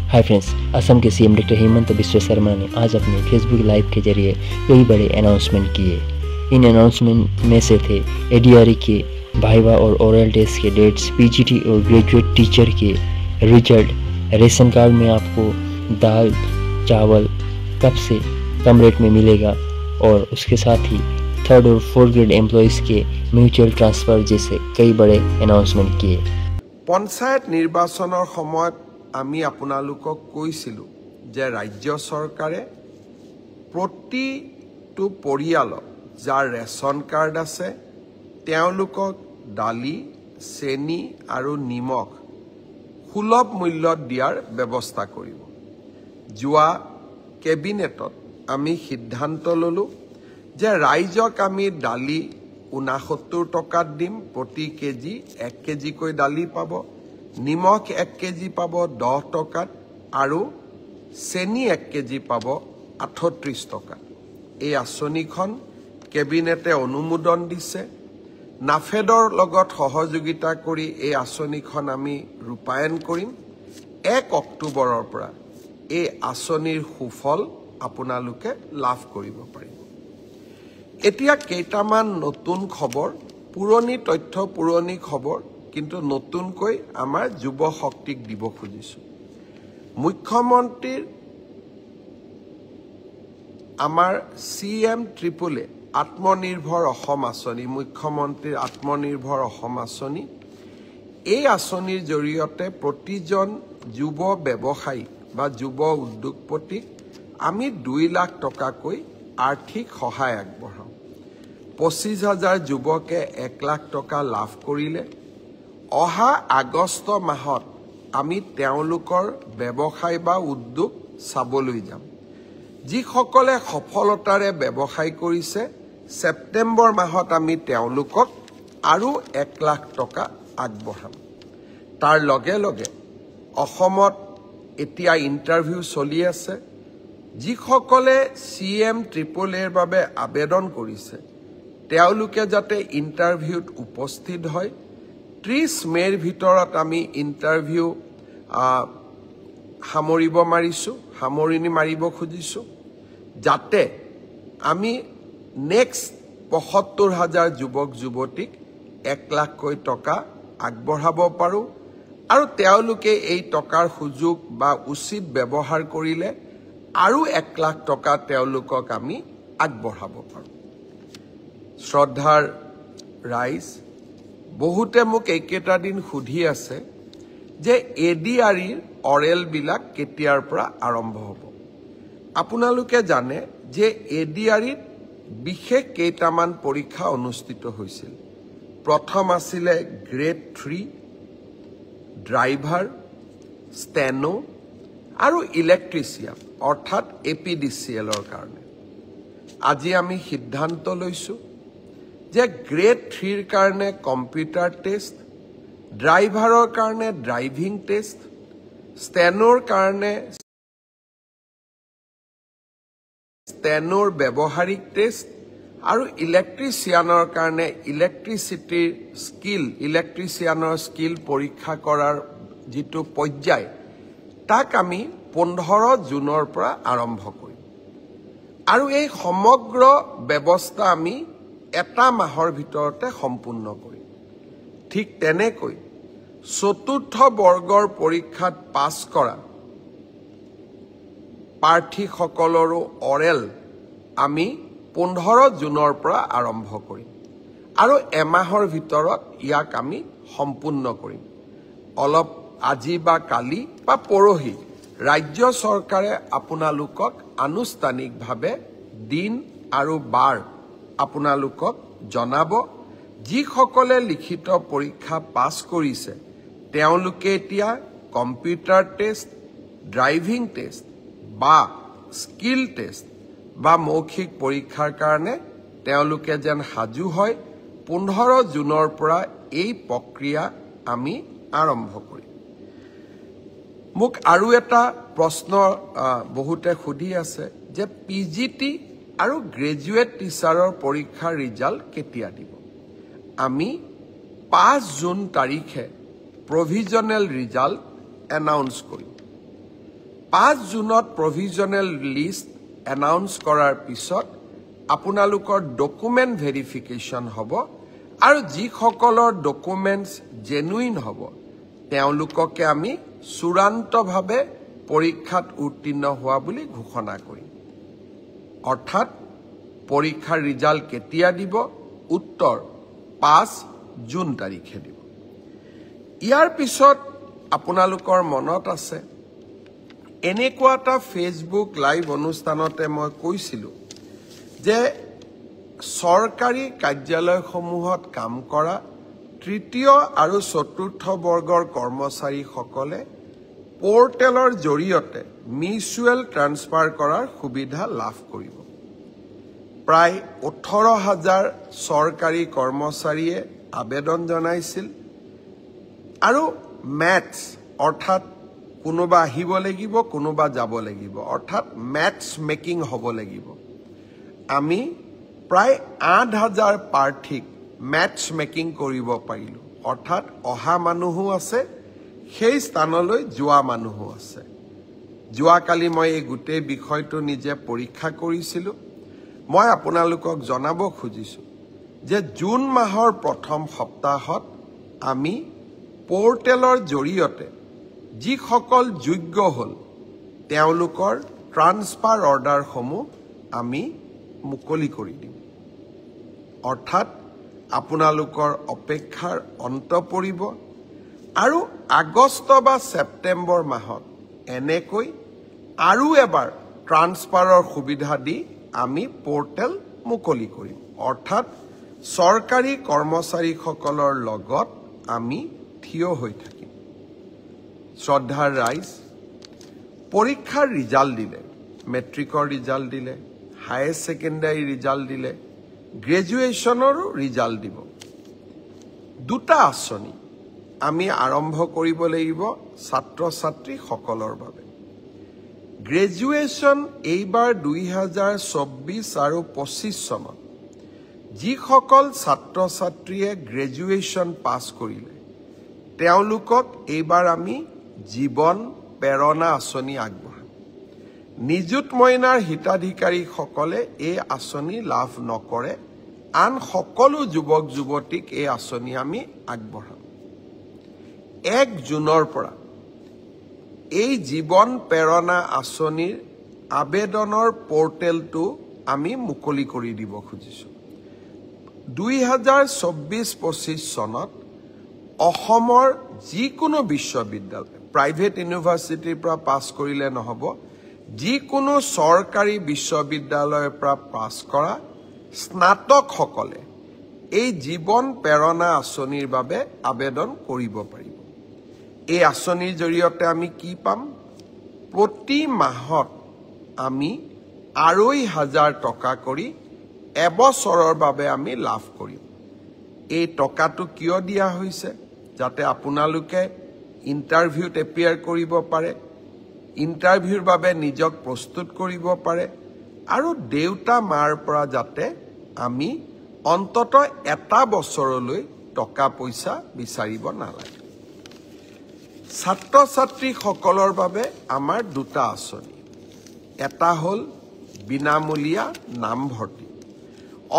Hi friends, Assam के CM doctor Hemant Biswa Sharma ने आज अपने फेसबुक लाइव के जरिए कई बड़े अनाउंसमेंट किए। इन अनाउंसमेंट में से थे एडीआरई के भाइवा और ओरल टेस्ट के डेट्स, पीजीटी और ग्रेजुएट टीचर के रिजल्ट, रेशन कार्ड में आपको दाल चावल कब से कम रेट में मिलेगा और उसके साथ ही 3rd और 4th ग्रेड एम्प्लॉयज़ के म्यूचुअल ट्रांसफर जैसे कई बड़े अनाउंसमेंट किए। पंचायत निर्वाचনৰ সময়ত আমি আপোনালোকক কৈছিলো যে ৰাজ্য চৰকাৰে প্ৰতিটো পৰিয়াল যাৰ ৰেচন কাৰ্ড আছে তেওঁলোকক দালি, চেনি আৰু নিমখ সুলভ মূল্যত দিয়াৰ ব্যৱস্থা কৰিব। যোৱা কেবিনেটত আমি সিদ্ধান্ত ললো যে ৰাইজক আমি দালি 69 টকাত দিম, প্ৰতি কেজি 1 কেজিকৈ দালি পাব, নিমখ 1 কেজি পাব 10 টকাত আৰু চেনি 1 কেজি পাব 38 টকাত। এই আঁচনিখন কেবিনেটে অনুমোদন দিছে। নাফেডৰ লগত সহযোগিতা কৰি এই আঁচনিখন আমি ৰূপায়ণ কৰিম। 1 অক্টোবৰৰ পৰা এই আঁচনিৰ সুফল আপোনালোকে লাভ কৰিব পাৰিব। এতিয়া কেইটামান নতুন খবৰ, পুৰণি তথ্য পুৰণি খবৰ, কিন্তু নতুনকৈ আমাৰ যুৱ শক্তিক দিব খুজিছো। মুখ্যমন্ত্ৰীৰ আমাৰ CM ট্ৰিপলে আত্মনিৰ্ভৰ অসম আঁচনি, মুখ্যমন্ত্ৰীৰ আত্মনিৰ্ভৰ অসম আঁচনি, এই আঁচনিৰ জৰিয়তে প্ৰতিজন যুৱ ব্যৱসায়ী বা যুৱ উদ্যোগপতিক আমি 2 লাখ টকাকৈ আৰ্থিক সহায় আগবঢ়াম। 25,000 যুৱকে 1 লাখ টকা লাভ কৰিলে। অহা আগষ্ট মাহত আমি তেওঁলোকৰ ব্যৱসায় বা উদ্যোগ চাবলৈ যাম। যিসকলে সফলতাৰে ব্যৱসায় কৰিছে, ছেপ্টেম্বৰ মাহত আমি তেওঁলোকক আৰু 1 লাখ টকা আগবঢ়াম। তাৰ লগে লগে অসমত এতিয়া ইণ্টাৰভিউ চলি আছে। যিসকলে CM ট্ৰিপলেৰ বাবে আবেদন কৰিছে তেওঁলোকে যাতে ইণ্টাৰভিউত উপস্থিত হয়। 30 মেৰ ভিতৰত আমি ইণ্টাৰভিউ সামৰণি মাৰিব খুজিছো, যাতে আমি নেক্সট 75,000 যুৱক যুৱতীক 1 লাখকৈ টকা আগবঢ়াব পাৰোঁ আৰু তেওঁলোকে এই টকাৰ সুযোগ বা উচিত ব্যৱহাৰ কৰিলে আৰু 1 লাখ টকা তেওঁলোকক আমি আগবঢ়াব পাৰোঁ। শ্ৰদ্ধাৰ ৰাইজ, বহুতে মোক এইকেইটা দিন সুধি আছে যে ADREৰ অৰেল বিলাক কেতিয়াৰ পৰা আৰম্ভ হ'ব। আপোনালোকে জানে যে ADREত বিশেষ কেইটামান পৰীক্ষা অনুষ্ঠিত হৈছিল। প্ৰথম আছিলে গ্ৰেড 3 ড্ৰাইভাৰ, ষ্টেনো আৰু ইলেক্ট্ৰিচিয়ান অৰ্থাৎ APDCLৰ কাৰণে। আজি আমি সিদ্ধান্ত লৈছো যে গ্ৰেড 3ৰ কাৰণে কম্পিউটাৰ টেষ্ট, ড্ৰাইভাৰৰ কাৰণে ড্ৰাইভিং টেষ্ট, ষ্টেনোৰ কাৰণে ষ্টেনোৰ ব্যৱহাৰিক টেষ্ট আৰু ইলেক্ট্ৰিচিয়ানৰ কাৰণে ইলেক্ট্ৰিচিয়ানৰ স্কিল পৰীক্ষা কৰাৰ যিটো পৰ্যায়, তাক আমি 15 জুনৰ পৰা আৰম্ভ কৰিম আৰু এই সমগ্ৰ ব্যৱস্থা আমি 1 মাহৰ ভিতৰতে সম্পূৰ্ণ কৰিম। ঠিক তেনেকৈ 4ৰ্থ বৰ্গৰ পৰীক্ষাত পাছ কৰা প্ৰাৰ্থীসকলৰো অৰেল আমি 15 জুনৰ পৰা আৰম্ভ কৰিম আৰু 1 মাহৰ ভিতৰত ইয়াক আমি সম্পূৰ্ণ কৰিম। অলপ আজি বা কালি বা পৰহি ৰাজ্য চৰকাৰে আপোনালোকক আনুষ্ঠানিকভাৱে দিন আৰু বাৰ আপোনালোকক জনাব। যিসকলে লিখিত পৰীক্ষা পাছ কৰিছে তেওঁলোকে এতিয়া কম্পিউটাৰ টেষ্ট, ড্ৰাইভিং টেষ্ট বা স্কিল টেষ্ট বা মৌখিক পৰীক্ষাৰ কাৰণে তেওঁলোকে যেন সাজু হয়। 15 জুনৰ পৰা এই প্ৰক্ৰিয়া আমি আৰম্ভ কৰিম। মোক আৰু এটা প্ৰশ্ন বহুতে সুধি আছে যে PGT আৰু গ্ৰেজুৱেট টিচাৰৰ পৰীক্ষাৰ ৰিজাল্ট কেতিয়া দিব। আমি 5 জুন তাৰিখে প্ৰভিজনেল ৰিজাল্ট এনাউন্স কৰিম। 5 জুনত প্ৰভিজনেল লিষ্ট এনাউন্স কৰাৰ পিছত আপোনালোকৰ ডকুমেণ্ট ভেৰিফিকেশ্যন হ'ব আৰু যিসকলৰ ডকুমেণ্টছ জেনুইন হ'ব তেওঁলোককে আমি চূড়ান্তভাৱে পৰীক্ষাত উত্তীৰ্ণ হোৱা বুলি ঘোষণা কৰিম অৰ্থাৎ পৰীক্ষাৰ ৰিজাল্ট কেতিয়া দিব উত্তৰ 5 জুন তাৰিখে দিব ইয়াৰ পিছত আপোনালোকৰ মনত আছে এনেকুৱা এটা ফেচবুক লাইভ অনুষ্ঠানতে মই কৈছিলোঁ যে চৰকাৰী কাৰ্যালয়সমূহত কাম কৰা তৃতীয় আৰু চতুৰ্থ বৰ্গৰ কৰ্মচাৰীসকলে পোৰ্টেলৰ জৰিয়তে মিউচুৱেল ট্ৰান্সফাৰ কৰাৰ সুবিধা লাভ কৰিব প্ৰায় 18,000 চৰকাৰী কৰ্মচাৰীয়ে আবেদন জনাইছিল আৰু মেথছ অৰ্থাৎ কোনোবা আহিব লাগিব কোনোবা যাব লাগিব অৰ্থাৎ মেথছ মেকিং হ'ব লাগিব আমি প্ৰায় 8,000 প্ৰাৰ্থীক মেথছ মেকিং কৰিব পাৰিলোঁ অৰ্থাৎ অহা মানুহো আছে সেই স্থানলৈ যোৱা মানুহো আছে যোৱাকালি মই এই গোটেই বিষয়টো নিজে পৰীক্ষা কৰিছিলোঁ মই আপোনালোকক জনাব খুজিছোঁ যে জুন মাহৰ প্ৰথম সপ্তাহত আমি পোৰ্টেলৰ জৰিয়তে যিসকল যোগ্য হ'ল তেওঁলোকৰ ট্ৰান্সফাৰ অৰ্ডাৰসমূহ আমি মুকলি কৰি দিম অৰ্থাৎ আপোনালোকৰ অপেক্ষাৰ অন্ত পৰিব আৰু আগষ্ট বা ছেপ্টেম্বৰ মাহত এনেকৈ আৰু এবাৰ ট্ৰান্সফাৰৰ সুবিধা দি আমি পোৰ্টেল মুকলি কৰিম অৰ্থাৎ চৰকাৰী কৰ্মচাৰীসকলৰ লগত আমি থিয় হৈ থাকিম শ্ৰদ্ধাৰ ৰাইজ পৰীক্ষাৰ ৰিজাল্ট দিলে মেট্ৰিকৰ ৰিজাল্ট দিলে হায়াৰ ছেকেণ্ডাৰী ৰিজাল্ট দিলে গ্ৰেজুৱেশ্যনৰো ৰিজাল্ট দিব দুটা আঁচনি আমি আৰম্ভ কৰিব লাগিব ছাত্ৰ ছাত্ৰীসকলৰ বাবে গ্ৰেজুৱেশ্যন এইবাৰ 2024 আৰু 25 চনত যিসকল ছাত্ৰ ছাত্ৰীয়ে গ্ৰেজুৱেশ্যন পাছ কৰিলে তেওঁলোকক এইবাৰ আমি জীৱন প্ৰেৰণা আঁচনি আগবঢ়াম নিযুত মইনাৰ হিতাধিকাৰীসকলে এই আঁচনি লাভ নকৰে আন সকলো যুৱক যুৱতীক এই আঁচনি আমি আগবঢ়াম 1 জুনৰ পৰা এই জীৱন প্ৰেৰণা আঁচনিৰ আবেদনৰ পোৰ্টেলটো আমি মুকলি কৰি দিব খুজিছোঁ 2024-25 চনত অসমৰ যিকোনো বিশ্ববিদ্যালয় প্ৰাইভেট ইউনিভাৰ্চিটিৰ পৰা পাছ কৰিলে নহ'ব যিকোনো চৰকাৰী বিশ্ববিদ্যালয়ৰ পৰা পাছ কৰা স্নাতকসকলে এই জীৱন প্ৰেৰণা আঁচনিৰ বাবে আবেদন কৰিব পাৰিব এই আঁচনিৰ জৰিয়তে আমি কি পাম প্ৰতি মাহত আমি 2,500 টকা কৰি এবছৰৰ বাবে আমি লাভ কৰিম এই টকাটো কিয় দিয়া হৈছে যাতে আপোনালোকে ইণ্টাৰভিউত এপিয়াৰ কৰিব পাৰে ইণ্টাৰভিউৰ বাবে নিজক প্ৰস্তুত কৰিব পাৰে আৰু দেউতা মাৰ পৰা যাতে আমি অন্ততঃ এটা বছৰলৈ টকা পইচা বিচাৰিব নালাগে ছাত্ৰ ছাত্ৰীসকলৰ বাবে আমাৰ দুটা আঁচনি এটা হ'ল বিনামূলীয়া নামভৰ্তি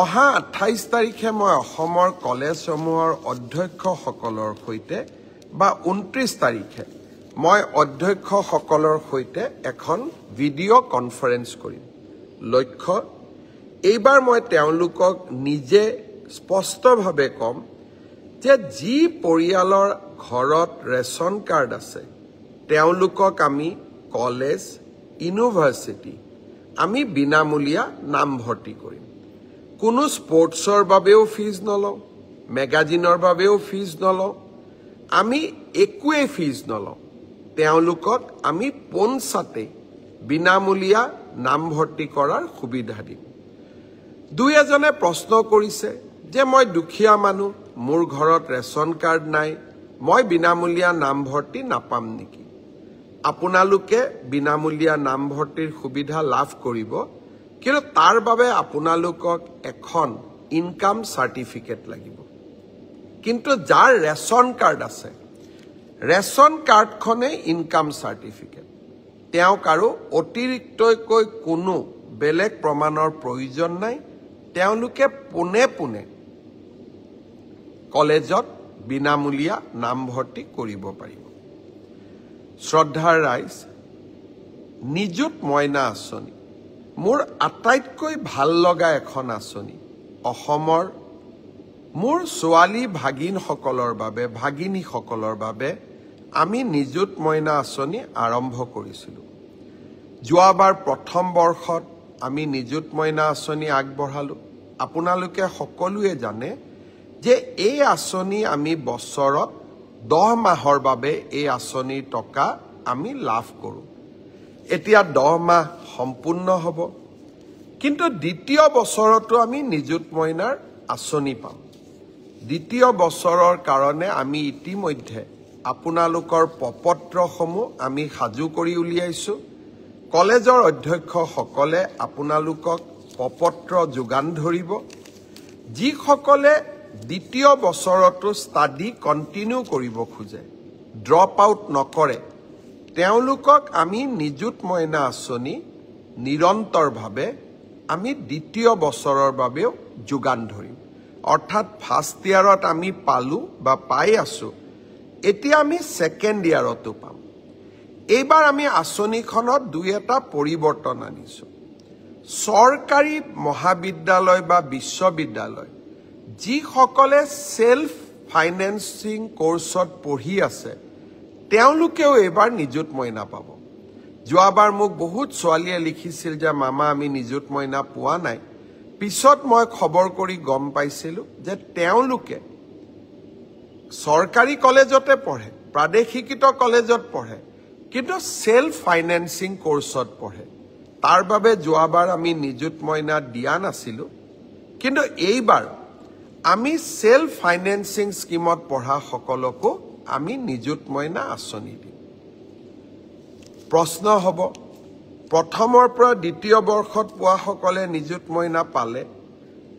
অহা 28 তাৰিখে মই অসমৰ কলেজসমূহৰ অধ্যক্ষসকলৰ সৈতে বা 29 তাৰিখে মই অধ্যক্ষসকলৰ সৈতে এখন ভিডিঅ' কনফাৰেন্স কৰিম লক্ষ্য এইবাৰ মই তেওঁলোকক নিজে স্পষ্টভাৱে কম যে যি পৰিয়ালৰ ঘৰত ৰেচন কাৰ্ড আছে তেওঁলোকক আমি কলেজ ইউনিভাৰ্চিটি আমি বিনামূলীয়া নামভৰ্তি কৰিম কোনো স্পৰ্টছৰ বাবেও ফিজ নলওঁ মেগাজিনৰ বাবেও ফিজ নলওঁ আমি একোৱে ফিজ নলওঁ তেওঁলোকক আমি পোনছাতে বিনামূলীয়া নামভৰ্তি কৰাৰ সুবিধা দিম দুই এজনে প্ৰশ্ন কৰিছে যে মই দুখীয়া মানুহ মোৰ ঘৰত ৰেচন কাৰ্ড নাই মই বিনামূলীয়া নামভৰ্তি নাপাম নেকি আপোনালোকে বিনামূলীয়া নামভৰ্তিৰ সুবিধা লাভ কৰিব কিন্তু তাৰ বাবে আপোনালোকক এখন ইনকাম সাৰ্টিফিকেট লাগিব কিন্তু যাৰ ৰেচন কাৰ্ড আছে ৰেচন কাৰ্ডখনে ইনকাম সাৰ্টিফিকেট তেওঁক আৰু অতিৰিক্তকৈ কোনো বেলেগ প্ৰমাণৰ প্ৰয়োজন নাই তেওঁলোকে পোনে পোনে কলেজত বিনামূলীয়া নামভৰ্তি কৰিব পাৰিব শ্ৰদ্ধাৰ ৰাইজ নিযুত মইনা আঁচনি মোৰ আটাইতকৈ ভাল লগা এখন আঁচনি অসমৰ মোৰ ছোৱালী ভাগিনসকলৰ বাবে ভাগিনীসকলৰ বাবে আমি নিযুত মইনা আঁচনি আৰম্ভ কৰিছিলোঁ যোৱাবাৰ প্ৰথম বৰ্ষত আমি নিযুত মইনা আঁচনি আগবঢ়ালোঁ আপোনালোকে সকলোৱে জানে যে এই আঁচনি আমি বছৰত 10 মাহৰ বাবে এই আঁচনিৰ টকা আমি লাভ কৰোঁ এতিয়া 10 মাহ সম্পূৰ্ণ হ'ব কিন্তু দ্বিতীয় বছৰতো আমি নিযুত মইনাৰ আঁচনি পাম দ্বিতীয় বছৰৰ কাৰণে আমি ইতিমধ্যে আপোনালোকৰ প্ৰপত্ৰসমূহ আমি সাজু কৰি উলিয়াইছোঁ কলেজৰ অধ্যক্ষসকলে আপোনালোকক প্ৰপত্ৰ যোগান ধৰিব যিসকলে দ্বিতীয় বছৰতো ষ্টাডি কণ্টিনিউ কৰিব খোজে ড্ৰপ আউট নকৰে তেওঁলোকক আমি নিযুত মইনা আঁচনি নিৰন্তৰভাৱে আমি দ্বিতীয় বছৰৰ বাবেও যোগান ধৰিম অৰ্থাৎ ফাৰ্ষ্ট ইয়াৰত আমি পালোঁ বা পাই আছোঁ এতিয়া আমি ছেকেণ্ড ইয়াৰতো পাম এইবাৰ আমি আঁচনিখনত দুই এটা পৰিৱৰ্তন আনিছোঁ চৰকাৰী মহাবিদ্যালয় বা বিশ্ববিদ্যালয় যিসকলে সেলফ ফাইনেন্সিং কোৰ্সত পঢ়ি আছে তেওঁলোকেও এবাৰ নিযুত মইনা পাব যোৱাবাৰ মোক বহুত ছোৱালীয়ে লিখিছিল যে মামা আমি নিযুত মইনা পোৱা নাই পিছত মই খবৰ কৰি গম পাইছিলোঁ যে তেওঁলোকে চৰকাৰী কলেজতে পঢ়ে প্ৰাদেশিকিত কলেজত পঢ়ে কিন্তু সেলফ ফাইনেন্সিং কোৰ্সত পঢ়ে তাৰ বাবে যোৱাবাৰ আমি নিযুত মইনা দিয়া নাছিলোঁ কিন্তু এইবাৰ আমি সেলফ ফাইনেন্সিং স্কিমত পঢ়া সকলকো আমি নিযুত মইনা আঁচনি দিম প্ৰশ্ন হ'ব প্ৰথমৰ পৰা দ্বিতীয় বৰ্ষত পোৱা সকলে নিযুত মইনা পালে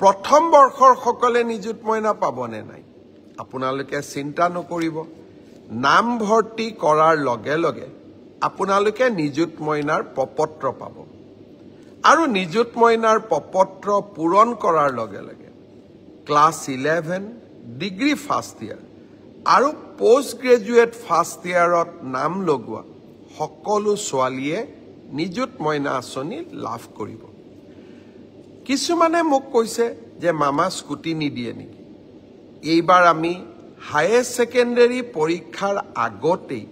প্ৰথম বৰ্ষৰ সকলে নিযুত মইনা পাবনে নাই আপোনালোকে চিন্তা নকৰিব নামভৰ্তি কৰাৰ লগে লগে আপোনালোকে নিযুত মইনাৰ প্ৰপত্ৰ পাব আৰু নিযুত মইনাৰ প্ৰপত্ৰ পূৰণ কৰাৰ লগে লগে ক্লাছ 11 ডিগ্ৰী ফাৰ্ষ্ট ইয়াৰ আৰু পোষ্ট গ্ৰেজুৱেট ফাৰ্ষ্ট ইয়াৰত নাম লগোৱা সকলো ছোৱালীয়ে নিযুত মইনা আঁচনি লাভ কৰিব কিছুমানে মোক কৈছে যে মামা স্কুটি নিদিয়ে নেকি এইবাৰ আমি হায়াৰ ছেকেণ্ডাৰী পৰীক্ষাৰ আগতেই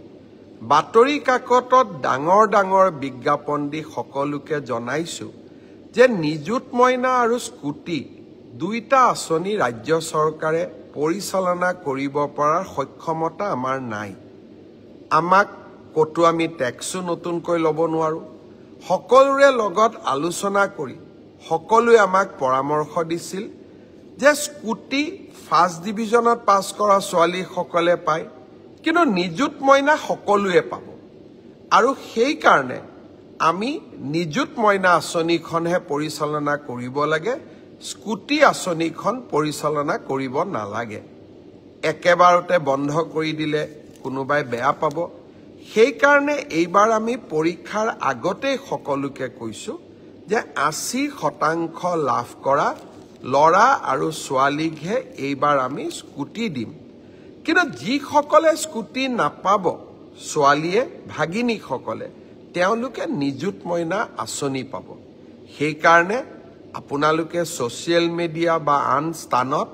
বাতৰি কাকতত ডাঙৰ ডাঙৰ বিজ্ঞাপন দি সকলোকে জনাইছোঁ যে নিযুত মইনা আৰু স্কুটি দুইটা আঁচনি ৰাজ্য চৰকাৰে পৰিচালনা কৰিব পৰাৰ সক্ষমতা আমাৰ নাই আমাক কতো আমি টেক্সো নতুনকৈ ল'ব নোৱাৰোঁ সকলোৰে লগত আলোচনা কৰি সকলোৱে আমাক পৰামৰ্শ দিছিল যে স্কুটি ফাৰ্ষ্ট ডিভিজনত পাছ কৰা ছোৱালীসকলে পায় কিন্তু নিযুত মইনা সকলোৱে পাব আৰু সেই কাৰণে আমি নিযুত মইনা আঁচনিখনহে পৰিচালনা কৰিব লাগে স্কুটি আঁচনিখন পৰিচালনা কৰিব নালাগে একেবাৰতে বন্ধ কৰি দিলে কোনোবাই বেয়া পাব সেই কাৰণে এইবাৰ আমি পৰীক্ষাৰ আগতে সকলোকে কৈছোঁ যে 80% লাভ কৰা লৰা আৰু ছোৱালীকহে এইবাৰ আমি স্কুটি দিম কিন্তু যিসকলে স্কুটি নাপাব ছোৱালীয়ে ভাগিনীসকলে তেওঁলোকে নিযুত মইনা আঁচনি পাব সেই কাৰণে আপোনালোকে সোশ্যাল মিডিয়া বা আন স্থানত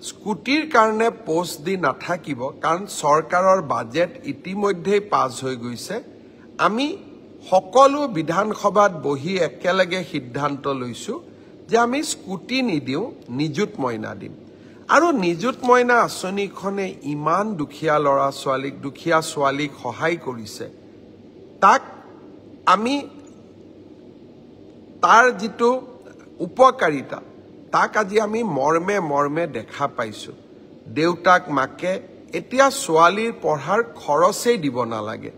স্কুটিৰ কাৰণে পোষ্ট দি নাথাকিব কাৰণ চৰকাৰৰ বাজেট ইতিমধ্যেই পাছ হৈ গৈছে আমি সকলো বিধানসভাত বহি একেলগে সিদ্ধান্ত লৈছোঁ যে আমি স্কুটি নিদিওঁ নিযুত মইনা দিম আৰু নিযুত মইনা আঁচনিখনে ইমান দুখীয়া ল'ৰা ছোৱালীক দুখীয়া ছোৱালীক সহায় কৰিছে তাক আমি তাৰ যিটো উপকাৰিতা তাক আজি আমি মৰ্মে মৰ্মে দেখা পাইছোঁ দেউতাক মাকে এতিয়া ছোৱালীৰ পঢ়াৰ খৰচেই দিব নালাগে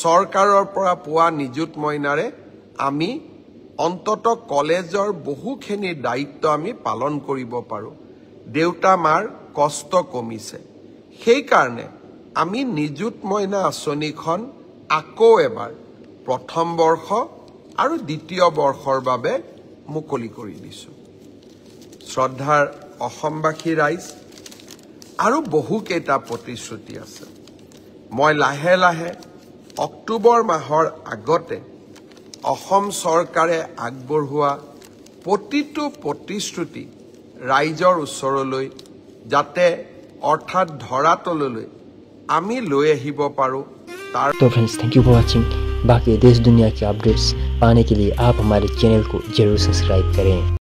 চৰকাৰৰ পৰা পোৱা নিযুত মইনাৰে আমি অন্তত কলেজৰ বহুখিনি দায়িত্ব আমি পালন কৰিব পাৰোঁ দেউতা মাৰ কষ্ট কমিছে সেই কাৰণে আমি নিযুত মইনা আঁচনিখন আকৌ এবাৰ প্ৰথম বৰ্ষ আৰু দ্বিতীয় বৰ্ষৰ বাবে মুকলি কৰি দিছোঁ। শ্ৰদ্ধাৰ অসমবাসী ৰাইজ, আৰু বহুকেইটা প্ৰতিশ্ৰুতি আছে। মই লাহে লাহে অক্টোবৰ মাহৰ আগতে অসম চৰকাৰে আগবঢ়োৱা প্ৰতিটো প্ৰতিশ্ৰুতি ৰাইজৰ ওচৰলৈ যাতে অৰ্থাৎ ধৰাতললৈ আমি লৈ আহিব পাৰোঁ তাৰ। तो friends, thank you for watching. बाकी देश दुनिया के अपडेट्स पाने के लिए आप हमारे चैनल को जरूर सब्सक्राइब करें।